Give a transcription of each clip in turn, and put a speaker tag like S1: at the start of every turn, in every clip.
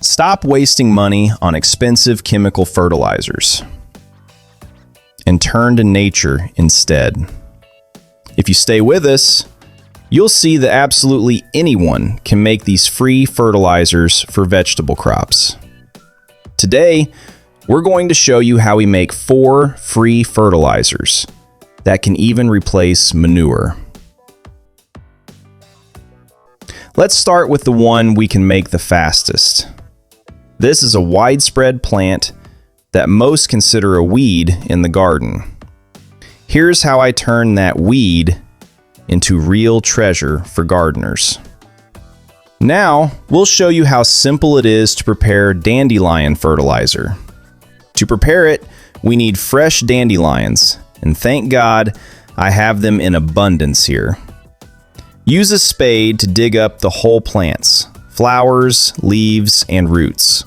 S1: Stop wasting money on expensive chemical fertilizers and turn to nature instead. If you stay with us, you'll see that absolutely anyone can make these free fertilizers for vegetable crops. Today, we're going to show you how we make 4 free fertilizers that can even replace manure. Let's start with the one we can make the fastest. This is a widespread plant that most consider a weed in the garden. Here's how I turn that weed into real treasure for gardeners. Now, we'll show you how simple it is to prepare dandelion fertilizer. To prepare it, we need fresh dandelions, and thank God I have them in abundance here. Use a spade to dig up the whole plants, flowers, leaves, and roots.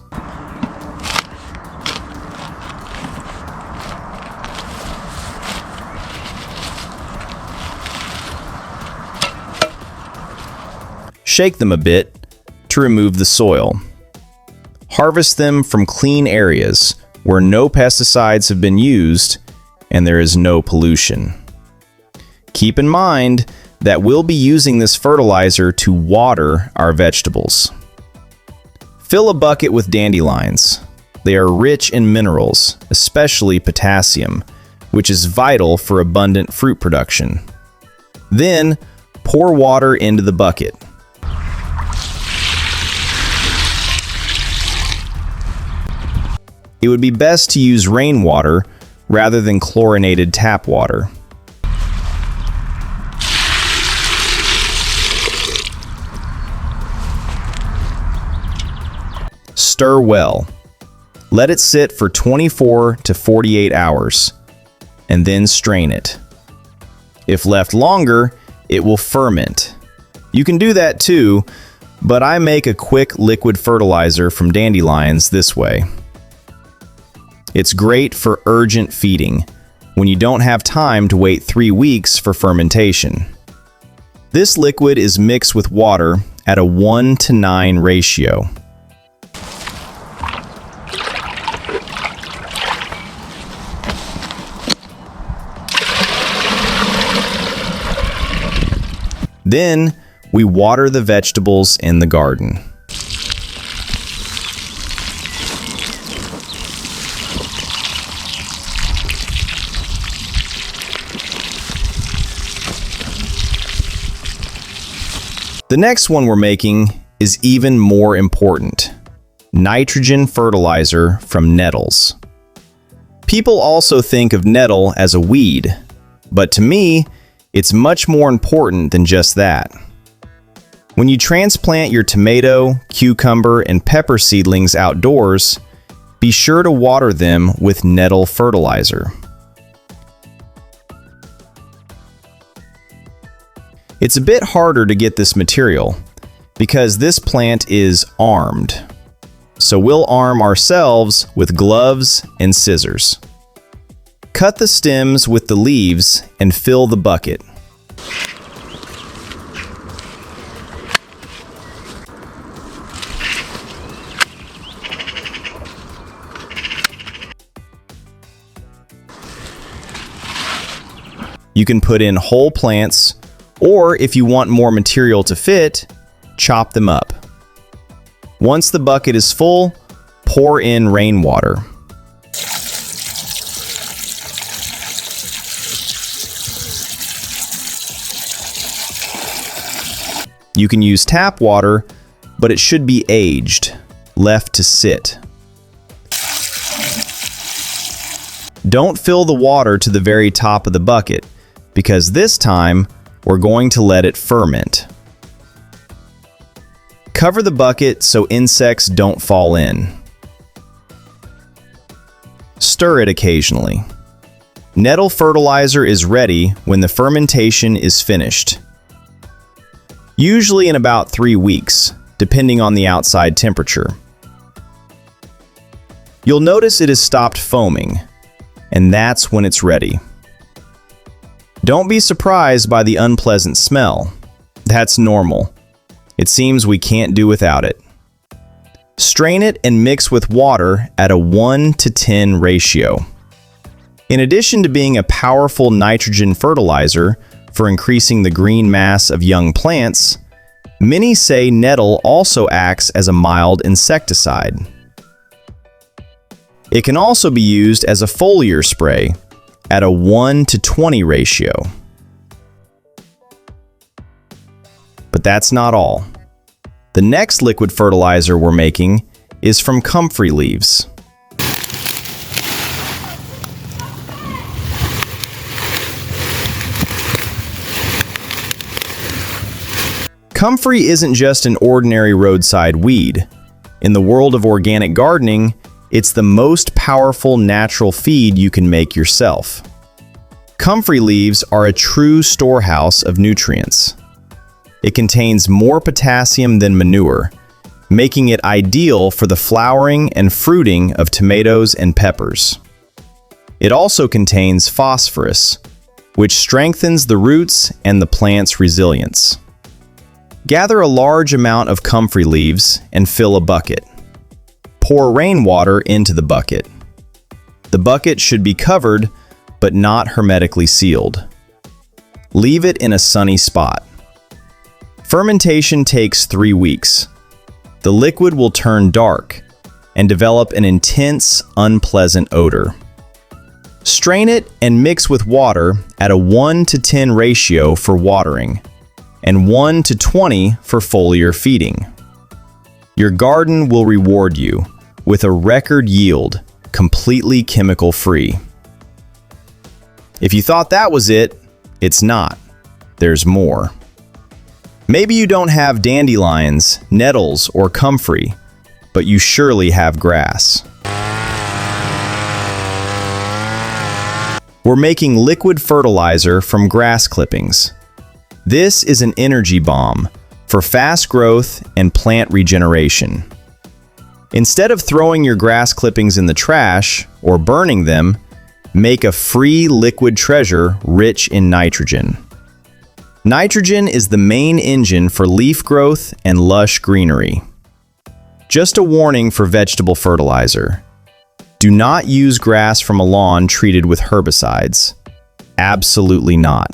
S1: Shake them a bit to remove the soil. Harvest them from clean areas where no pesticides have been used and there is no pollution. Keep in mind that we'll be using this fertilizer to water our vegetables. Fill a bucket with dandelions. They are rich in minerals, especially potassium, which is vital for abundant fruit production. Then, pour water into the bucket. It would be best to use rainwater rather than chlorinated tap water. Stir well. Let it sit for 24 to 48 hours, and then strain it. If left longer, it will ferment. You can do that too, but I make a quick liquid fertilizer from dandelions this way. It's great for urgent feeding, when you don't have time to wait 3 weeks for fermentation. This liquid is mixed with water at a 1:9 ratio. Then, we water the vegetables in the garden. The next one we're making is even more important: nitrogen fertilizer from nettles. People also think of nettle as a weed, but to me, it's much more important than just that. When you transplant your tomato, cucumber, and pepper seedlings outdoors, be sure to water them with nettle fertilizer. It's a bit harder to get this material because this plant is armed. So we'll arm ourselves with gloves and scissors. Cut the stems with the leaves and fill the bucket. You can put in whole plants, or if you want more material to fit, chop them up. Once the bucket is full, pour in rainwater. You can use tap water, but it should be aged, left to sit. Don't fill the water to the very top of the bucket, because this time we're going to let it ferment. Cover the bucket so insects don't fall in. Stir it occasionally. Nettle fertilizer is ready when the fermentation is finished. Usually in about 3 weeks, depending on the outside temperature. You'll notice it has stopped foaming, and that's when it's ready. Don't be surprised by the unpleasant smell. That's normal. It seems we can't do without it. Strain it and mix with water at a 1:10 ratio. In addition to being a powerful nitrogen fertilizer for increasing the green mass of young plants, many say Nettle also acts as a mild insecticide. It can also be used as a foliar spray at a 1:20 ratio. But that's not all. The next liquid fertilizer we're making is from comfrey leaves. Comfrey isn't just an ordinary roadside weed. In the world of organic gardening, it's the most powerful natural feed you can make yourself. Comfrey leaves are a true storehouse of nutrients. It contains more potassium than manure, making it ideal for the flowering and fruiting of tomatoes and peppers. It also contains phosphorus, which strengthens the roots and the plant's resilience. Gather a large amount of comfrey leaves and fill a bucket. Pour rainwater into the bucket. The bucket should be covered, but not hermetically sealed. Leave it in a sunny spot. Fermentation takes 3 weeks. The liquid will turn dark and develop an intense, unpleasant odor. Strain it and mix with water at a 1:10 ratio for watering and 1:20 for foliar feeding. Your garden will reward you with a record yield, completely chemical-free. If you thought that was it, it's not. There's more. Maybe you don't have dandelions, nettles, or comfrey, but you surely have grass. We're making liquid fertilizer from grass clippings. This is an energy bomb for fast growth and plant regeneration. Instead of throwing your grass clippings in the trash or burning them, make a free liquid treasure rich in nitrogen. Nitrogen is the main engine for leaf growth and lush greenery. Just a warning for vegetable fertilizer. Do not use grass from a lawn treated with herbicides. Absolutely not.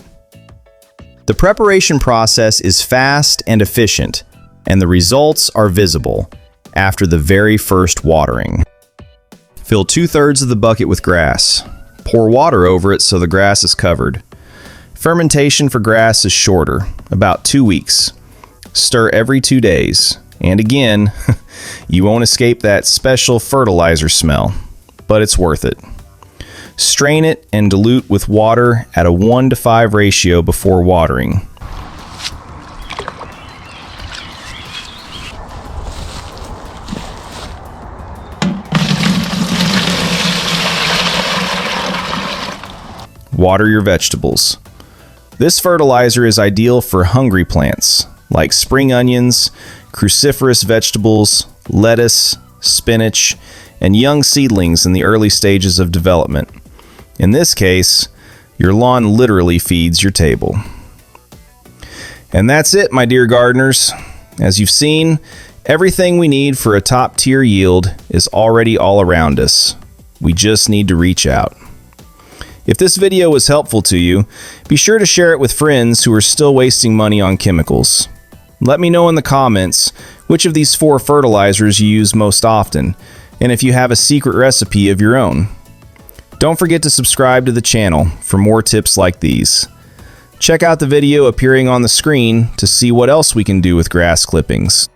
S1: The preparation process is fast and efficient, and the results are visible after the very first watering. Fill 2/3 of the bucket with grass. Pour water over it so the grass is covered. Fermentation for grass is shorter, about 2 weeks. Stir every 2 days. And again, you won't escape that special fertilizer smell, but it's worth it. Strain it and dilute with water at a 1:5 ratio before watering. Water your vegetables. This fertilizer is ideal for hungry plants like spring onions, cruciferous vegetables, lettuce, spinach, and young seedlings in the early stages of development. In this case, your lawn literally feeds your table. And that's it, my dear gardeners. As you've seen, everything we need for a top-tier yield is already all around us. We just need to reach out. If this video was helpful to you, be sure to share it with friends who are still wasting money on chemicals. Let me know in the comments which of these 4 fertilizers you use most often, and if you have a secret recipe of your own. Don't forget to subscribe to the channel for more tips like these. Check out the video appearing on the screen to see what else we can do with grass clippings.